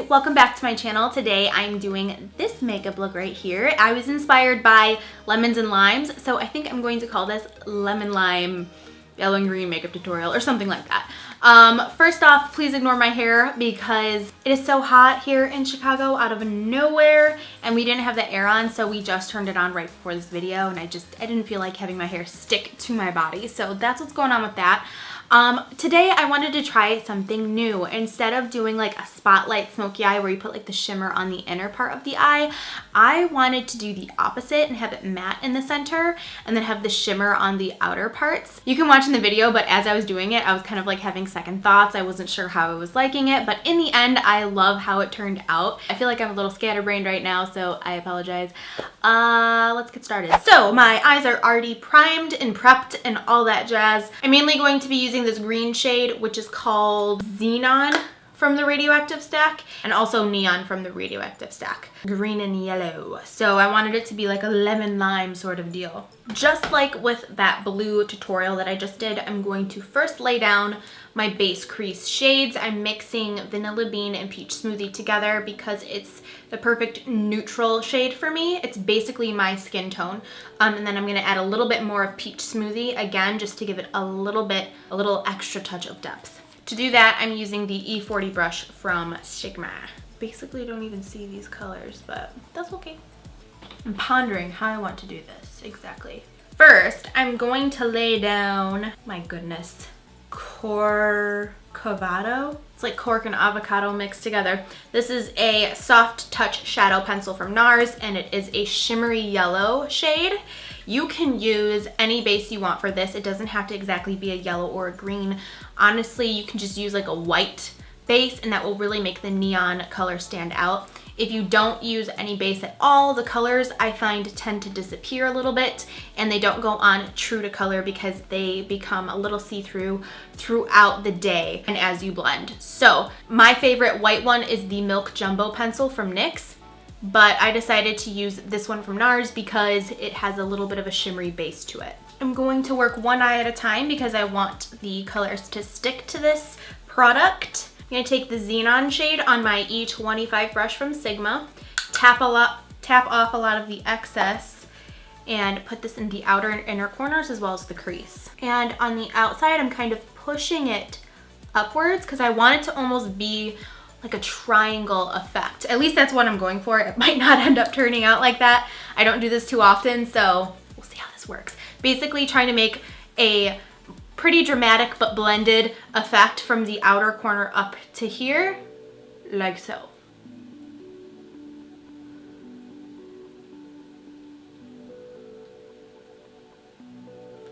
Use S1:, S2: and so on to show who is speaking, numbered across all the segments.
S1: Welcome back to my channel. Today I'm doing this makeup look right here. I was inspired by lemons and limes, so I think I'm going to call this lemon lime yellow and green makeup tutorial or something like that. First off, please ignore my hair because it is so hot here in Chicago out of nowhere, and we didn't have the air on, so we just turned it on right before this video, and I didn't feel like having my hair stick to my body, so that's what's going on with that. Today I wanted to try something new. Instead of doing like a spotlight smoky eye where you put like the shimmer on the inner part of the eye, I wanted to do the opposite and have it matte in the center and then have the shimmer on the outer parts. You can watch in the video, but as I was doing it, I was kind of like having second thoughts. I wasn't sure how I was liking it, but in the end, I love how it turned out. I feel like I'm a little scatterbrained right now, so I apologize. Let's get started. So my eyes are already primed and prepped and all that jazz. I'm mainly going to be using this green shade, which is called Xenon from the Radioactive stack, and also Neon from the Radioactive stack. Green and yellow. So I wanted it to be like a lemon lime sort of deal. Just like with that blue tutorial that I just did, I'm going to first lay down my base crease shades. I'm mixing Vanilla Bean and Peach Smoothie together because it's the perfect neutral shade for me. It's basically my skin tone. And then I'm gonna add a little bit more of Peach Smoothie, again, just to give it a little extra touch of depth. To do that, I'm using the E40 brush from Sigma. Basically, don't even see these colors, but that's okay. I'm pondering how I want to do this exactly. First, I'm going to lay down, my goodness, Corcovado. It's like cork and avocado mixed together. This is a soft touch shadow pencil from NARS, and it is a shimmery yellow shade. You can use any base you want for this. It doesn't have to exactly be a yellow or a green. Honestly, you can just use like a white base, and that will really make the neon color stand out. If you don't use any base at all, the colors I find tend to disappear a little bit, and they don't go on true to color because they become a little see-through throughout the day and as you blend. So my favorite white one is the Milk Jumbo pencil from NYX, but I decided to use this one from NARS because it has a little bit of a shimmery base to it. I'm going to work one eye at a time because I want the colors to stick to this product. I'm gonna take the Xenon shade on my E25 brush from Sigma, tap off a lot of the excess, and put this in the outer and inner corners as well as the crease. And on the outside, I'm kind of pushing it upwards because I want it to almost be like a triangle effect. At least that's what I'm going for. It might not end up turning out like that. I don't do this too often, so we'll see how this works. Basically trying to make a pretty dramatic but blended effect from the outer corner up to here, like so.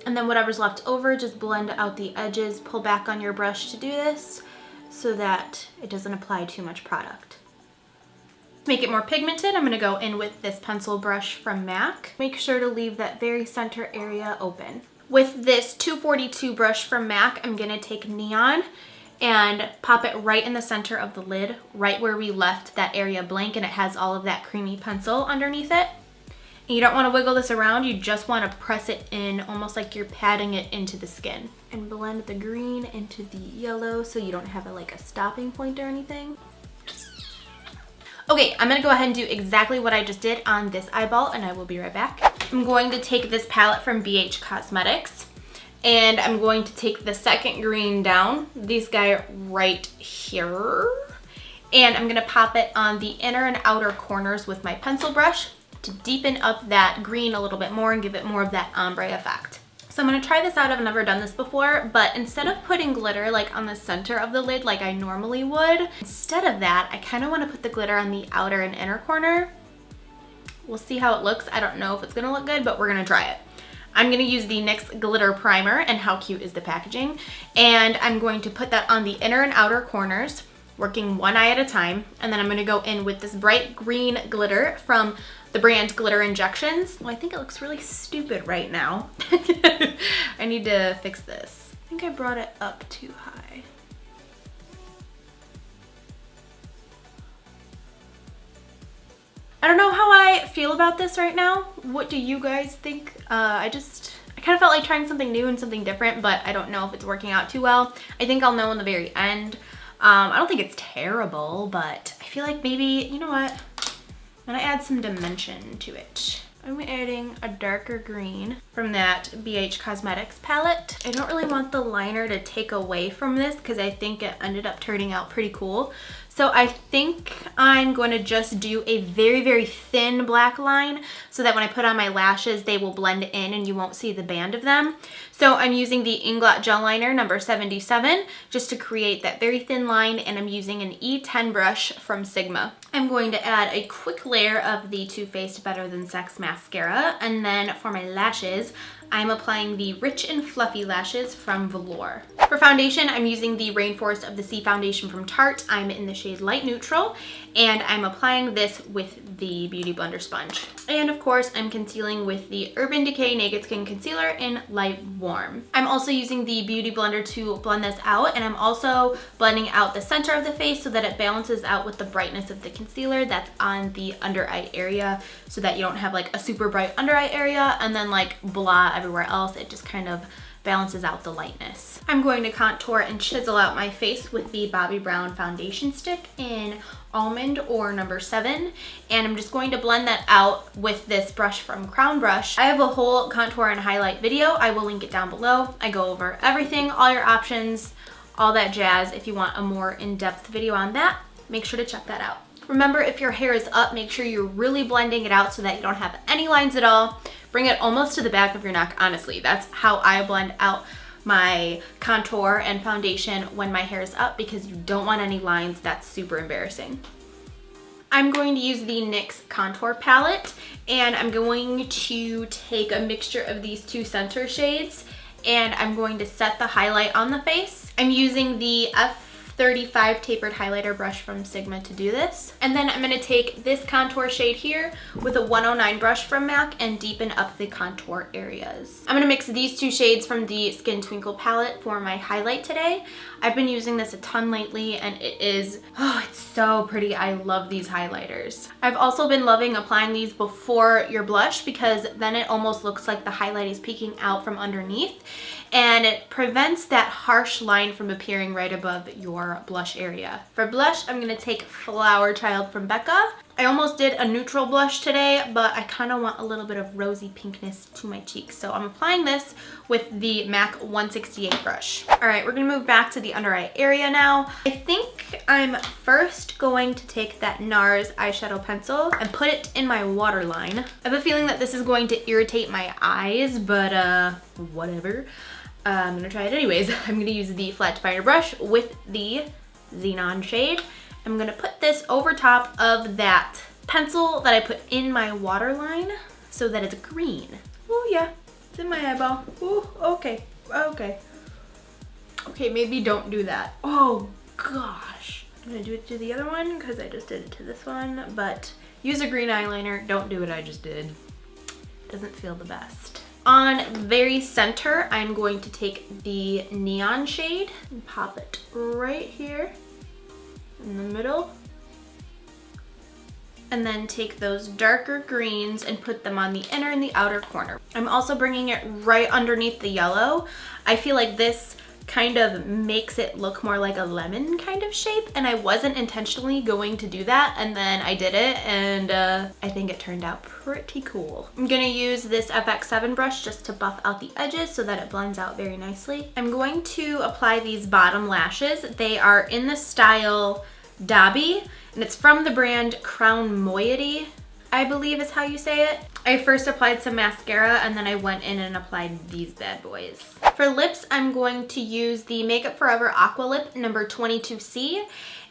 S1: And then whatever's left over, just blend out the edges, pull back on your brush to do this so that it doesn't apply too much product. To make it more pigmented, I'm gonna go in with this pencil brush from MAC. Make sure to leave that very center area open. With this 242 brush from MAC, I'm gonna take Neon and pop it right in the center of the lid, right where we left that area blank, and it has all of that creamy pencil underneath it. And you don't wanna wiggle this around, you just wanna press it in almost like you're patting it into the skin. And blend the green into the yellow so you don't have like a stopping point or anything. Okay, I'm gonna go ahead and do exactly what I just did on this eyeball, and I will be right back. I'm going to take this palette from BH Cosmetics, and I'm going to take the second green down, this guy right here, and I'm gonna pop it on the inner and outer corners with my pencil brush to deepen up that green a little bit more and give it more of that ombre effect. So I'm gonna try this out. I've never done this before, but instead of putting glitter like on the center of the lid like I normally would, instead of that, I kind of want to put the glitter on the outer and inner corner. We'll see how it looks. I don't know if it's gonna look good, but we're gonna try it. I'm gonna use the NYX Glitter Primer, and how cute is the packaging? And I'm going to put that on the inner and outer corners, working one eye at a time. And then I'm gonna go in with this bright green glitter from the brand Glitter Injections. Well, I think it looks really stupid right now. I need to fix this. I think I brought it up too high. I don't know how I feel about this right now. What do you guys think? I kind of felt like trying something new and something different, but I don't know if it's working out too well. I think I'll know in the very end. I don't think it's terrible, but I feel like maybe, you know what? I'm gonna add some dimension to it. I'm adding a darker green from that BH Cosmetics palette. I don't really want the liner to take away from this because I think it ended up turning out pretty cool. So I think I'm going to just do a very, very thin black line so that when I put on my lashes, they will blend in and you won't see the band of them. So I'm using the Inglot Gel Liner number 77 just to create that very thin line, and I'm using an E10 brush from Sigma. I'm going to add a quick layer of the Too Faced Better Than Sex mascara, and then for my lashes, I'm applying the Rich and Fluffy Lashes from Velour. For foundation, I'm using the Rainforest of the Sea foundation from Tarte. I'm in the shade Light Neutral, and I'm applying this with the Beauty Blender sponge. And of course, I'm concealing with the Urban Decay Naked Skin Concealer in Light Warm. I'm also using the Beauty Blender to blend this out, and I'm also blending out the center of the face so that it balances out with the brightness of the concealer that's on the under eye area, so that you don't have like a super bright under eye area and then like blah everywhere else. It just kind of balances out the lightness. I'm going to contour and chisel out my face with the Bobbi Brown Foundation Stick in Almond or number 7, and I'm just going to blend that out with this brush from Crown Brush. I have a whole contour and highlight video. I will link it down below. I go over everything, all your options, all that jazz. If you want a more in-depth video on that, make sure to check that out. Remember, if your hair is up, make sure you're really blending it out so that you don't have any lines at all. Bring it almost to the back of your neck, honestly. That's how I blend out my contour and foundation when my hair is up, because you don't want any lines. That's super embarrassing. I'm going to use the NYX Contour Palette, and I'm going to take a mixture of these two center shades, and I'm going to set the highlight on the face. I'm using the F35 tapered highlighter brush from Sigma to do this. And then I'm going to take this contour shade here with a 109 brush from MAC and deepen up the contour areas. I'm going to mix these two shades from the Skin Twinkle palette for my highlight today. I've been using this a ton lately, and it is, oh, it's so pretty. I love these highlighters. I've also been loving applying these before your blush, because then it almost looks like the highlight is peeking out from underneath, and it prevents that harsh line from appearing right above your blush area. For blush, I'm going to take Flowerchild from Becca. I almost did a neutral blush today, but I kind of want a little bit of rosy pinkness to my cheeks. So I'm applying this with the MAC 168 brush. All right, we're going to move back to the under eye area now. I think I'm first going to take that NARS eyeshadow pencil and put it in my waterline. I have a feeling that this is going to irritate my eyes, but whatever. I'm going to try it anyways. I'm going to use the flat definer brush with the Xenon shade. I'm going to put this over top of that pencil that I put in my waterline so that it's green. Oh yeah, it's in my eyeball. Oh, okay, okay. Okay, maybe don't do that. Oh gosh. I'm going to do it to the other one because I just did it to this one, but use a green eyeliner. Don't do what I just did. Doesn't feel the best. On very center, I'm going to take the neon shade and pop it right here in the middle, and then take those darker greens and put them on the inner and the outer corner. I'm also bringing it right underneath the yellow. I feel like this kind of makes it look more like a lemon kind of shape, and I wasn't intentionally going to do that, and then I did it, and I think it turned out pretty cool. I'm gonna use this FX7 brush just to buff out the edges so that it blends out very nicely. I'm going to apply these bottom lashes. They are in the style Dobby, and it's from the brand Crown Moiety, I believe is how you say it. I first applied some mascara, and then I went in and applied these bad boys. For lips, I'm going to use the Makeup Forever Aqua Lip number 22C,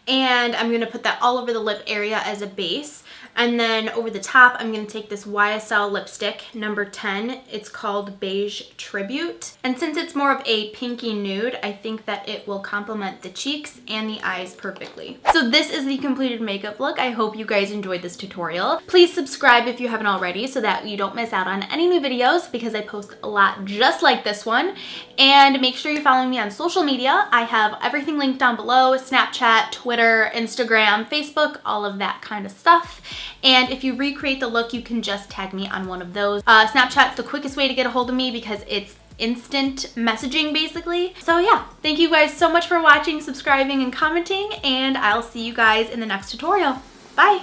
S1: and I'm going to put that all over the lip area as a base. And then over the top, I'm going to take this YSL lipstick number 10. It's called Beige Tribute. And since it's more of a pinky nude, I think that it will complement the cheeks and the eyes perfectly. So this is the completed makeup look. I hope you guys enjoyed this tutorial. Please subscribe if you haven't already so that you don't miss out on any new videos, because I post a lot just like this one. And make sure you're following me on social media. I have everything linked down below: Snapchat, Twitter, Twitter, Instagram, Facebook, all of that kind of stuff. And if you recreate the look, you can just tag me on one of those. Snapchat's the quickest way to get a hold of me because it's instant messaging basically. So yeah, thank you guys so much for watching, subscribing, and commenting, and I'll see you guys in the next tutorial. Bye!